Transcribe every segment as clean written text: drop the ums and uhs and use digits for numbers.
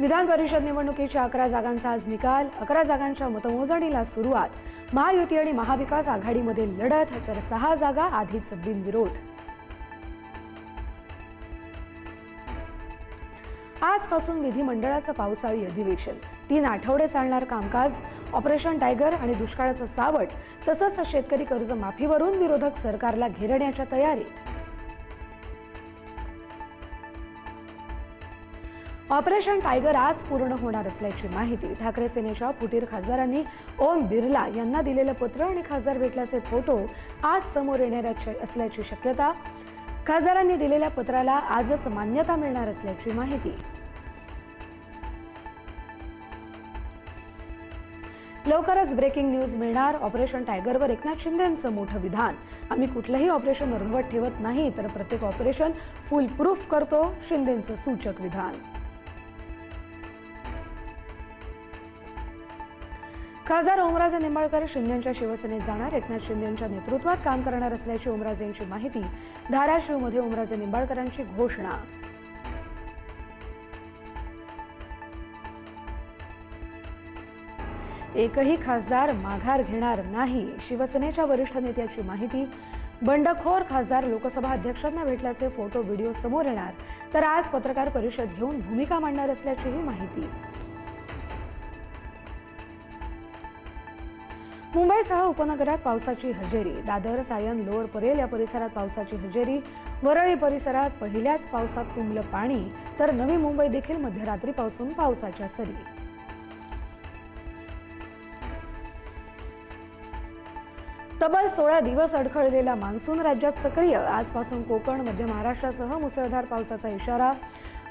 विधान परिषद निवडणुकीच्या 11 जागांचा आज निकाल। 11 जागांच्या मतमोजणीला सुरुवात। महायुती आणि महाविकास आघाडीमध्ये लढत, तर 6 जागा आधीच बिनविरोध। आजपासून विधिमंडळाचं पावसाळी अधिवेशन। 3 आठवडे चालणार कामकाज। ऑपरेशन टायगर आणि दुष्काळाचं सावट, तसंच शेतकरी कर्जमाफीवरून विरोधक सरकारला घेरण्याच्या तयारीत। ऑपरेशन टायगर आज पूर्ण होणार असल्याची माहिती। ठाकरे सेनेच्या फुटीर खासदारांनी ओम बिर्ला यांना दिलेलं पत्र आणि खासदार भेटल्याचे फोटो आज समोर येणार असल्याची शक्यता। खासदारांनी दिलेल्या पत्राला आजच मान्यता मिळणार असल्याची माहिती। लवकरच ब्रेकिंग न्यूज मिळणार। ऑपरेशन टायगरवर एकनाथ शिंदेंचं मोठं विधान। आम्ही कुठलंही ऑपरेशन अर्धवट ठेवत नाही, तर प्रत्येक ऑपरेशन फुल प्रूफ करतो, शिंदेंचं सूचक विधान। खासदार ओमराजे निंबाळकर शिंदेंच्या शिवसेनेत जाणार। एकनाथ शिंदेंच्या नेतृत्वात काम करणार असल्याची ओमराजेंची माहिती। धाराशिवमध्ये ओमराजे निंबाळकरांची घोषणा। एकही खासदार माघार घेणार नाही, शिवसेनेच्या वरिष्ठ नेत्याची माहिती। बंडखोर खासदार लोकसभा अध्यक्षांना भेटल्याचे फोटो व्हिडिओ समोर येणार, तर आज पत्रकार परिषद घेऊन भूमिका मांडणार असल्याचीही माहिती। मुंबईसह उपनगरात पावसाची हजेरी। दादर, सायन, लोअर परेल या परिसरात पावसाची हजेरी। वरळी परिसरात पहिल्याच पावसात तुंबलं पाणी, तर नवी मुंबई देखील मध्यरात्रीपासून पावसाच्या सरी। तब्बल 16 दिवस अडखळलेला मान्सून राज्यात सक्रिय। आजपासून कोकण, मध्य महाराष्ट्रासह मुसळधार पावसाचा इशारा।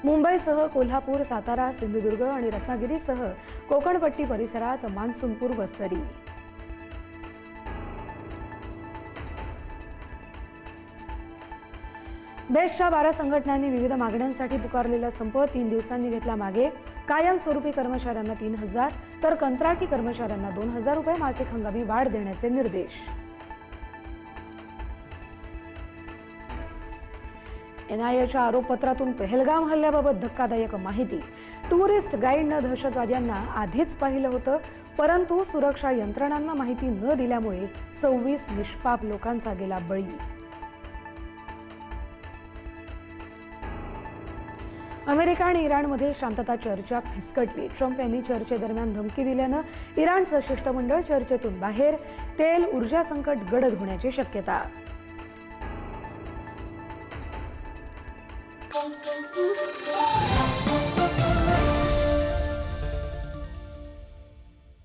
मुंबईसह कोल्हापूर, सातारा, सिंधुदुर्ग आणि रत्नागिरीसह कोकणपट्टी परिसरात मान्सूनपूर्व सरी। बेस्टच्या 12 संघटनांनी विविध मागण्यांसाठी पुकारलेला संप 3 दिवसांनी घेतला मागे। कायमस्वरूपी कर्मचाऱ्यांना 3,000 तर कंत्राटी कर्मचाऱ्यांना 2,000 रुपये मासिक हंगामी वाढ देण्याचे निर्देश। एनआयएच्या आरोपपत्रातून पहलगाम हल्ल्याबाबत धक्कादायक माहिती। टुरिस्ट गाईडनं दहशतवाद्यांना आधीच पाहिलं होतं, परंतु सुरक्षा यंत्रणांना माहिती न दिल्यामुळे 26 निष्पाप लोकांचा गेला बळी। अमेरिका आणि इराणमधील शांतता चर्चा फिसकटली। ट्रम्प यांनी चर्चेदरम्यान धमकी दिल्यानं इराणचं शिष्टमंडळ चर्चेतून बाहेर। तेल ऊर्जा संकट गडद होण्याची शक्यता।